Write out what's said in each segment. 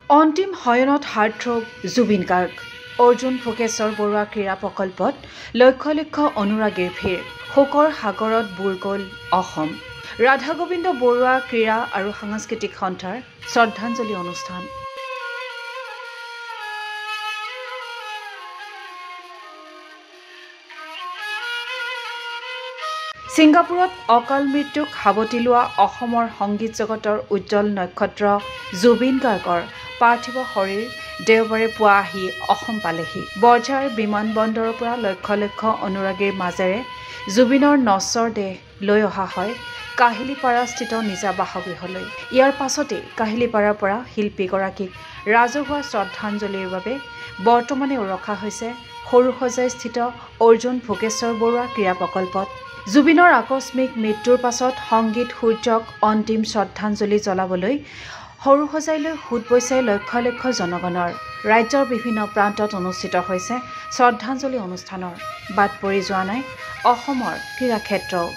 অন্তিম শয়নত হাৰ্টথ্ৰব জুবিন গাৰ্গ অৰ্জুন ভোগেশ্বৰ বৰুৱা ক্ৰীড়া প্ৰকল্পত লক্ষ লক্ষ অনুৰাগীৰ ভিৰ শোকৰ সাগৰত বুৰ গ'ল অসম ৰাধা গোবিন্দ বৰুৱা ক্ৰীড়া আৰু সাংস্কৃতিক সন্থাৰ শ্ৰদ্ধাঞ্জলি অনুষ্ঠান ছিংগাপুৰত অকাল মৃত্যুক সাৱটি লোৱা অসমৰ সংগীত জগতৰ উজ্জ্বল নক্ষত্ৰ জুবিন গাৰ্গৰ পাৰ্থিৱ শৰীৰ দেওবাৰে পুৱা আহি অসম পালেহি বৰঝাৰ বিমানবন্দৰৰ পৰা লক্ষ লক্ষ অনুৰাগীৰ মাজেৰে জুবিনৰ নশ্বৰ দেহ লৈ অহা হয় কাহিলীপাৰাস্থিত নিজা বাসগৃহলৈ ইয়াৰ পাছতেই কাহিলীপাৰাৰ পৰা শিল্পীগৰাকীক ৰাজহুৱা শ্ৰদ্ধাঞ্জলিৰ বাবে বৰ্তমানে ৰখা হৈছে সৰুসজাইস্থিত অৰ্জুন ভোগেশ্বৰ বৰুৱা ক্ৰীড়া প্ৰকল্পত জুবিনৰ আকস্মিক মৃত্যুৰ পাছত সংগীত সূৰ্যক অন্তিম শ্ৰদ্ধাঞ্জলি জ্বলাবলৈ সৰুসজাইলৈ সোঁত বৈছে লক্ষ লক্ষ জনগণৰ ৰাজ্যৰ বিভিন্ন প্ৰান্তত অনুষ্ঠিত হৈছে শ্ৰদ্ধাঞ্জলি অনুষ্ঠানৰ বাদ পৰি যোৱা নাই অসমৰ ক্ৰীড়াক্ষেত্ৰও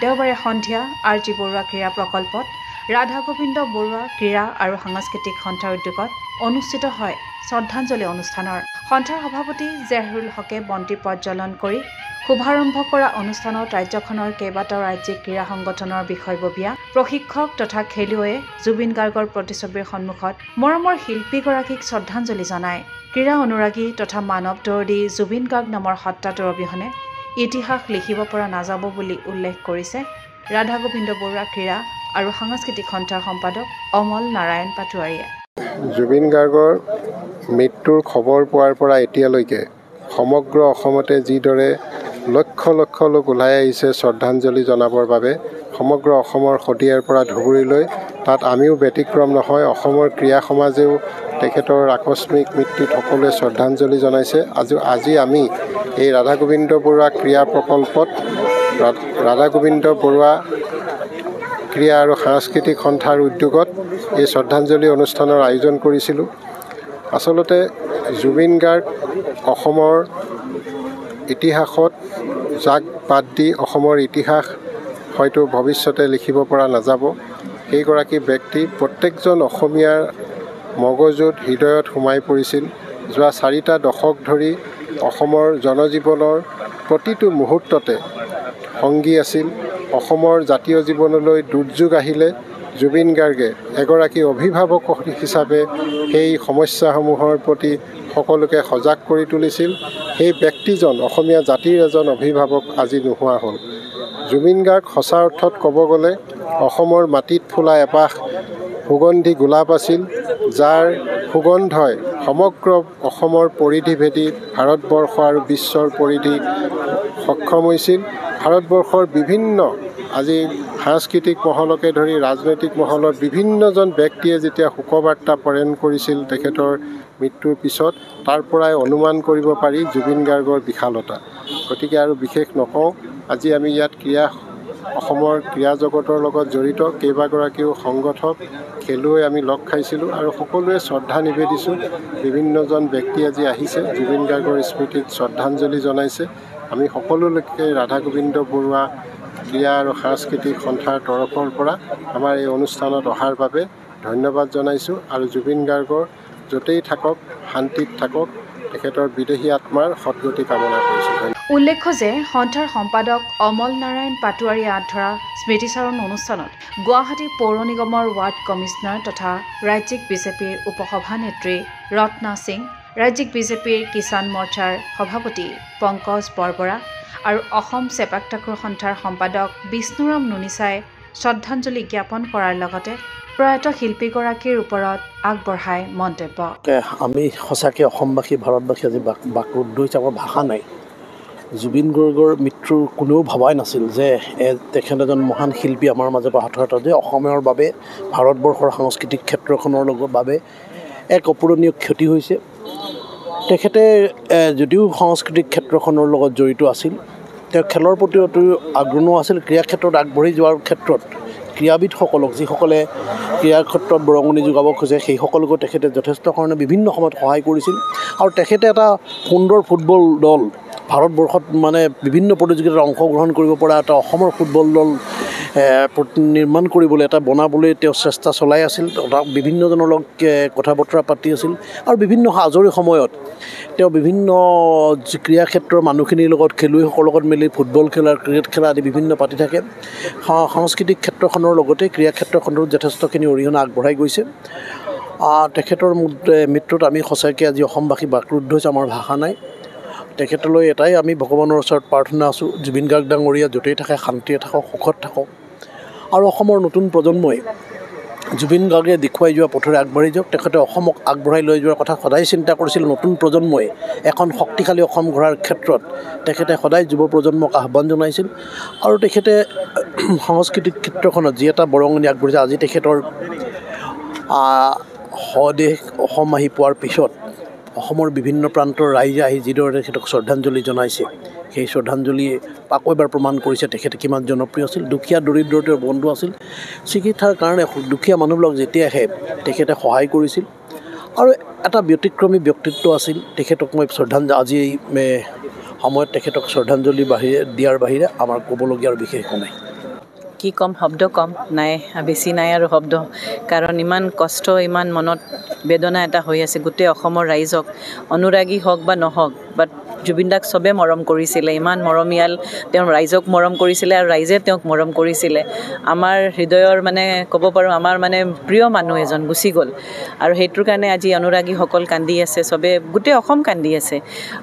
দেওবাৰে সন্ধিয়া আৰ জি বৰুৱা ক্ৰীড়া প্ৰকল্পত ৰাধা গোবিন্দ বৰুৱা ক্ৰীড়া আৰু সাংস্কৃতিক সন্থাৰ উদ্যোগত অনুষ্ঠিত হয় শ্ৰদ্ধাঞ্জলি অনুষ্ঠানৰ সন্থাৰ সভাপতি জেহৰুল হকে বন্তি প্ৰজ্বলন কৰি শুভাৰম্ভ কৰা অনুষ্ঠানত ৰাজ্যখনৰ কেইবাটাও ৰাজ্যিক ক্ৰীড়া সংগঠনৰ বিষয়ববীয়া প্ৰশিক্ষক তথা খেলুৱৈয়ে জুবিন গাৰ্গৰ প্ৰতিছবিৰ সন্মুখত মৰমৰ শিল্পীগৰাকীক শ্ৰদ্ধাঞ্জলি জনায় ক্ৰীড়া অনুৰাগী তথা মানৱ দৰদী জুবিন গাৰ্গ নামৰ সত্তাটোৰ অবিহনে ইতিহাস লিখিব পৰা নাযাব বুলি উল্লেখ কৰিছে ৰাধা গোবিন্দ বৰুৱা ক্ৰীড়া আৰু সাংস্কৃতিক সন্থাৰ সম্পাদক অমল নাৰায়ণ পাটোৱাৰীয়ে জুবিন গাৰ্গৰ মৃত্যুৰ খবৰ পোৱাৰ পৰা এতিয়ালৈকে সমগ্ৰ অসমতে যিদৰে লক্ষ লক্ষ লোক ওলাই আহিছে শ্ৰদ্ধাঞ্জলি জনাবৰ বাবে সমগ্ৰ অসমৰ শদিয়াৰ পৰা ধুবুৰীলৈ তাত আমিও ব্যতিক্ৰম নহয় অসমৰ ক্ৰীড়া সমাজেও তেখেতৰ আকস্মিক মৃত্যুত সকলোৱে শ্ৰদ্ধাঞ্জলি জনাইছে আজি আমি এই ৰাধা গোবিন্দ বৰুৱা ক্ৰীড়া প্ৰকল্পত ৰাধা গোবিন্দ বৰুৱা ক্ৰীড়া আৰু সাংস্কৃতিক সন্থাৰ উদ্যোগত এই শ্ৰদ্ধাঞ্জলি অনুষ্ঠানৰ আয়োজন কৰিছিলোঁ আচলতে জুবিন গাৰ্গ অসমৰ ইতিহাসত যাক বাদ দি অসমৰ ইতিহাস হয়তো ভৱিষ্যতে লিখিব পৰা নাযাব সেইগৰাকী ব্যক্তি প্ৰত্যেকজন অসমীয়াৰ মগজুত হৃদয়ত সোমাই পৰিছিল যোৱা 4টা দশক ধৰি অসমৰ জনজীৱনৰ প্ৰতিটো মুহূৰ্ততে সংগী আছিল অসমৰ জাতীয় জীৱনলৈ দুৰ্যোগ আহিলে জুবিন গাৰ্গে এগৰাকী অভিভাৱক হিচাপে সেই সমস্যাসমূহৰ প্ৰতি সকলোকে সজাগ কৰি তুলিছিল সেই ব্যক্তিজন অসমীয়া জাতিৰ এজন অভিভাৱক আজি নোহোৱা হ'ল জুবিন গাৰ্গ সঁচা অৰ্থত ক'ব গ'লে অসমৰ মাটিত ফুলা এপাহ সুগন্ধি গোলাপ আছিল যাৰ সুগন্ধই সমগ্ৰ অসমৰ পৰিধি ভেদি ভাৰতবৰ্ষ আৰু বিশ্বৰ পৰিধি সক্ষম হৈছিল ভাৰতবৰ্ষৰ বিভিন্ন আজি সাংস্কৃতিক মহলকে ধৰি ৰাজনৈতিক মহলৰ বিভিন্নজন ব্যক্তিয়ে যেতিয়া শোকবাৰ্তা প্ৰেৰণ কৰিছিল তেখেতৰ মৃত্যুৰ পিছত তাৰ পৰাই অনুমান কৰিব পাৰি জুবিন গাৰ্গৰ বিশালতা গতিকে আৰু বিশেষ নকওঁ আজি আমি ইয়াত অসমৰ ক্ৰীড়া জগতৰ লগত জড়িত কেইবাগৰাকীও সংগঠক খেলুৱৈ আমি লগ খাইছিলোঁ আৰু সকলোৱে শ্ৰদ্ধা নিবেদিছোঁ বিভিন্নজন ব্যক্তি আজি আহিছে জুবিন গাৰ্গৰ স্মৃতিত শ্ৰদ্ধাঞ্জলি জনাইছে আমি সকলো লোকে ৰাধা গোবিন্দ বৰুৱা ক্ৰীড়া আৰু সাংস্কৃতিক সন্থাৰ তৰফৰ পৰা আমাৰ এই অনুষ্ঠানত অহাৰ বাবে ধন্যবাদ জনাইছোঁ আৰু জুবিন গাৰ্গৰ য'তেই থাকক শান্তিত থাকক তেখেতৰ বিদেহী আত্মাৰ সদ্গতি কামনা কৰিছোঁ উল্লেখ্য যে সন্থাৰ সম্পাদক অমল নাৰায়ণ পাটোৱাৰীয়ে আঁত ধৰা স্মৃতিচাৰণ অনুষ্ঠানত গুৱাহাটী পৌৰ নিগমৰ ৱাৰ্ড কমিছনাৰ তথা ৰাজ্যিক বিজেপিৰ উপসভানেত্ৰী ৰত্না সিং ৰাজ্যিক বিজেপিৰ কিষাণ মৰ্চাৰ সভাপতি পংকজ বৰবৰা আৰু অসম চেপাক টাক্ৰ সন্থাৰ সম্পাদক বিষ্ণুৰাম নুনিচাই শ্ৰদ্ধাঞ্জলি জ্ঞাপন কৰাৰ লগতে প্ৰয়াত শিল্পীগৰাকীৰ ওপৰত আগবঢ়ায় মন্তব্য আমি সঁচাকৈ অসমবাসী ভাৰতবাসী আজি বাকৰুদ্ধ হৈছে আমাৰ ভাষা নাই জুবিন গাৰ্গৰ মৃত্যুৰ কোনেও ভবাই নাছিল যে তেখেত এজন মহান শিল্পী আমাৰ মাজৰ পৰা হাতত যে অসমৰ বাবে ভাৰতবৰ্ষৰ সাংস্কৃতিক ক্ষেত্ৰখনৰ বাবে এক অপূৰণীয় ক্ষতি হৈছে তেখেতে যদিও সাংস্কৃতিক ক্ষেত্ৰখনৰ লগত জড়িত আছিল তেওঁ খেলৰ প্ৰতি অতি আগ্ৰহ আছিল ক্ৰীড়া ক্ষেত্ৰত আগবাঢ়ি যোৱাৰ ক্ষেত্ৰত ক্ৰীড়াবিদসকলক যিসকলে ক্ৰীড়াৰ ক্ষেত্ৰত বৰঙণি যোগাব খোজে সেইসকলকো তেখেতে যথেষ্ট কাৰণে বিভিন্ন সময়ত সহায় কৰিছিল আৰু তেখেতে এটা সুন্দৰ ফুটবল দল ভাৰতবৰ্ষত মানে বিভিন্ন প্ৰতিযোগিতাত অংশগ্ৰহণ কৰিব পৰা এটা অসমৰ ফুটবল দল নিৰ্মাণ কৰিবলৈ এটা বনাবলৈ তেওঁ চেষ্টা চলাই আছিল বিভিন্নজনৰ লগত কথা বতৰা পাতি আছিল আৰু বিভিন্ন আজৰি সময়ত তেওঁ বিভিন্ন ক্ৰীড়া ক্ষেত্ৰৰ মানুহখিনিৰ লগত খেলুৱৈসকলৰ লগত মিলি ফুটবল খেলা ক্ৰিকেট খেলা আদি বিভিন্ন পাতি থাকে সাংস্কৃতিক ক্ষেত্ৰখনৰ লগতে ক্ৰীড়া ক্ষেত্ৰখনৰ যথেষ্টখিনি অৰিহণা আগবঢ়াই গৈছে তেখেতৰ মৃত্যুত আমি সঁচাকৈ আজি অসমবাসী বাকৰুদ্ধ হৈছে আমাৰ ভাষা নাই তেখেতলৈ এটাই আমি ভগৱানৰ ওচৰত প্ৰাৰ্থনা আছোঁ জুবিন গাৰ্গ ডাঙৰীয়া য'তেই থাকে শান্তিৰে থাকক সুখত থাকক আৰু অসমৰ নতুন প্ৰজন্মই জুবিন গাৰ্গে দেখুৱাই যোৱা পথৰে আগবাঢ়ি যাওক তেখেতে অসমক আগবঢ়াই লৈ যোৱাৰ কথা সদায় চিন্তা কৰিছিল নতুন প্ৰজন্মই এখন শক্তিশালী অসম গঢ়াৰ ক্ষেত্ৰত তেখেতে সদায় যুৱ প্ৰজন্মক আহ্বান জনাইছিল আৰু তেখেতে সাংস্কৃতিক ক্ষেত্ৰখনত যি এটা বৰঙণি আগবাঢ়িছে আজি তেখেতৰ স্বদেশ অসম আহি পোৱাৰ পিছত অসমৰ বিভিন্ন প্ৰান্তৰ ৰাইজে আহি যিদৰে তেখেতক শ্ৰদ্ধাঞ্জলি জনাইছে সেই শ্ৰদ্ধাঞ্জলিয়ে আকৌ এবাৰ প্ৰমাণ কৰিছে তেখেতে কিমান জনপ্ৰিয় আছিল দুখীয়া দৰিদ্ৰতাৰ বন্ধু আছিল চিকিৎসাৰ কাৰণে দুখীয়া মানুহবিলাক যেতিয়া আহে তেখেতে সহায় কৰিছিল আৰু এটা ব্যতিক্ৰমী ব্যক্তিত্ব আছিল তেখেতক মই আজি এই সময়ত তেখেতক শ্ৰদ্ধাঞ্জলি দিয়াৰ বাহিৰে আমাৰ ক'বলগীয়া আৰু বিশেষ একো নাই কি কম শব্দ কম নাই বেছি নাই আৰু শব্দ কাৰণ ইমান কষ্ট ইমান মনত বেদনা এটা হৈ আছে গোটেই অসমৰ ৰাইজক অনুৰাগী হওক বা নহওক বাট জুবিন দাক চবে মৰম কৰিছিলে ইমান মৰমীয়াল তেওঁ ৰাইজক মৰম কৰিছিলে আৰু ৰাইজে তেওঁক মৰম কৰিছিলে আমাৰ হৃদয়ৰ মানে ক'ব পাৰোঁ আমাৰ মানে প্ৰিয় মানুহ এজন গুচি গ'ল আৰু সেইটোৰ কাৰণে আজি অনুৰাগীসকল কান্দি আছে চবে গোটেই অসম কান্দি আছে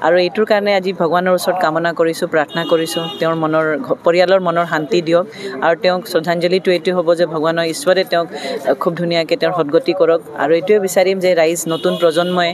আৰু এইটোৰ কাৰণে আজি ভগৱানৰ ওচৰত কামনা কৰিছোঁ প্ৰাৰ্থনা কৰিছোঁ তেওঁৰ মনৰ পৰিয়ালৰ মনৰ শান্তি দিয়ক আৰু তেওঁক শ্ৰদ্ধাঞ্জলিটো এইটোৱে হ'ব যে ভগৱানৰ ঈশ্বৰে তেওঁক খুব ধুনীয়াকৈ তেওঁৰ সদগতি কৰক আৰু এইটোৱে বিচাৰিম যে ৰাইজ নতুন প্ৰজন্মই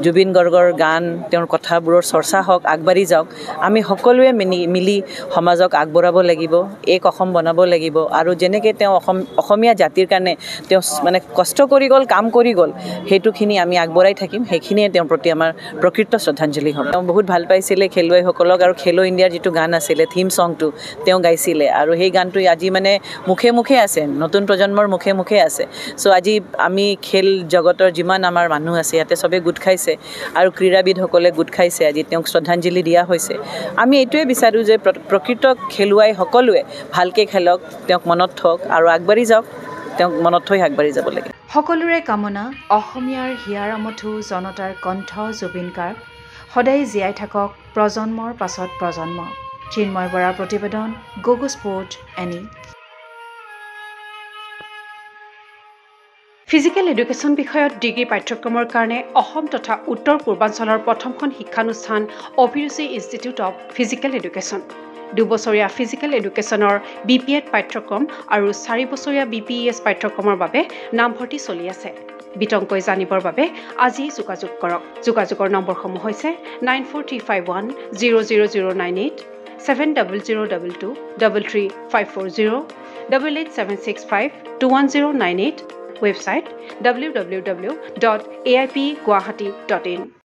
জুবিন গাৰ্গৰ গান তেওঁৰ কথাবোৰৰ চৰ্চা হওক আগবাঢ়ি যাওক আমি সকলোৱে মিলি সমাজক আগবঢ়াব লাগিব এক অসম বনাব লাগিব আৰু যেনেকৈ তেওঁ অসমীয়া জাতিৰ কাৰণে তেওঁ মানে কষ্ট কৰি গ'ল কাম কৰি গ'ল সেইটোখিনি আমি আগবঢ়াই থাকিম সেইখিনিয়ে তেওঁৰ প্ৰতি আমাৰ প্ৰকৃত শ্ৰদ্ধাঞ্জলি হ'ব তেওঁ বহুত ভাল পাইছিলে খেলুৱৈসকলক আৰু খেলো ইণ্ডিয়াৰ যিটো গান আছিলে থিম ছংটো তেওঁ গাইছিলে আৰু সেই গানটো আজি মানে মুখে মুখে আছে নতুন প্ৰজন্মৰ মুখে মুখে আছে চ' আজি আমি খেল জগতৰ যিমান আমাৰ মানুহ আছে ইয়াতে চবে গোট খাইছে আৰু ক্ৰীড়াবিদসকলে গোট খাইছে আজি তেওঁক শ্ৰদ্ধাঞ্জলি দিয়া হৈছে আমি এইটোৱে বিচাৰোঁ যে প্ৰকৃত খেলুৱৈ সকলোৱে ভালকৈ খেলক তেওঁক মনত থওক আৰু আগবাঢ়ি যাওক তেওঁক মনত থৈ আগবাঢ়ি যাব লাগে সকলোৰে কামনা অসমীয়াৰ হিয়াৰ আমঠু জনতাৰ কণ্ঠ জুবিন গাৰ্গ সদায় জীয়াই থাকক প্ৰজন্মৰ পাছত প্ৰজন্ম চিন্ময় বৰাৰ প্ৰতিবেদন গোগো স্পৰ্ট এনি ফিজিকেল এডুকেশ্যন বিষয়ত ডিগ্ৰী পাঠ্যক্ৰমৰ কাৰণে অসম তথা উত্তৰ পূৰ্বাঞ্চলৰ প্ৰথমখন শিক্ষানুষ্ঠান অভিৰুচি ইনষ্টিটিউট অৱ ফিজিকেল এডুকেশ্যন 2 বছৰীয়া ফিজিকেল এডুকেশ্যনৰ BPEd পাঠ্যক্ৰম আৰু 4 বছৰীয়া BPES পাঠ্যক্ৰমৰ বাবে নামভৰ্তি চলি আছে বিতংকৈ জানিবৰ বাবে আজি যোগাযোগ কৰক যোগাযোগৰ নম্বৰসমূহ হৈছে 9435100098 7002233540 88765210098 website www.aipguwahati.in